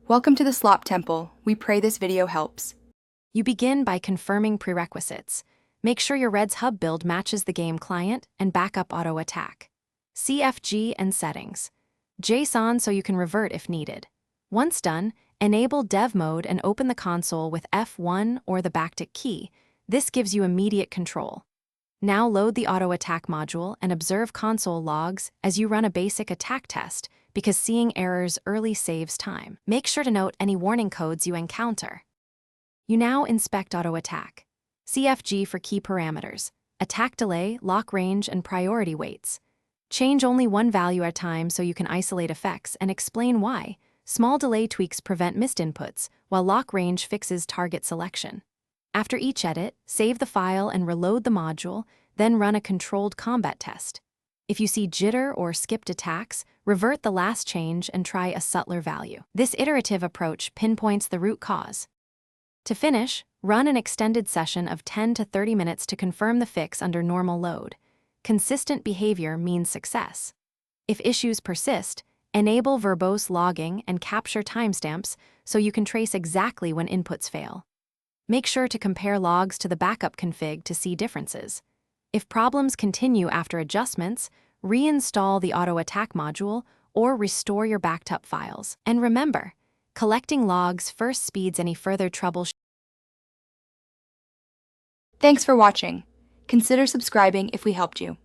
Welcome to the Slop Temple. We pray this video helps. You begin by confirming prerequisites. Make sure your Redzhub build matches the game client and backup auto attack. CFG and settings. JSON so you can revert if needed. Once done, enable dev mode and open the console with F1 or the backtick key. This gives you immediate control. Now load the auto attack module and observe console logs as you run a basic attack test, because seeing errors early saves time. Make sure to note any warning codes you encounter. You now inspect auto attack. CFG for key parameters: attack delay, lock range, and priority weights. Change only one value at a time so you can isolate effects and explain why. Small delay tweaks prevent missed inputs, while lock range fixes target selection. After each edit, save the file and reload the module, then run a controlled combat test. If you see jitter or skipped attacks, revert the last change and try a subtler value. This iterative approach pinpoints the root cause. To finish, run an extended session of 10 to 30 minutes to confirm the fix under normal load. Consistent behavior means success. If issues persist, enable verbose logging and capture timestamps so you can trace exactly when inputs fail. Make sure to compare logs to the backup config to see differences. If problems continue after adjustments, reinstall the auto attack module or restore your backed up files. And remember, collecting logs first speeds any further troubleshooting. Thanks for watching. Consider subscribing if we helped you.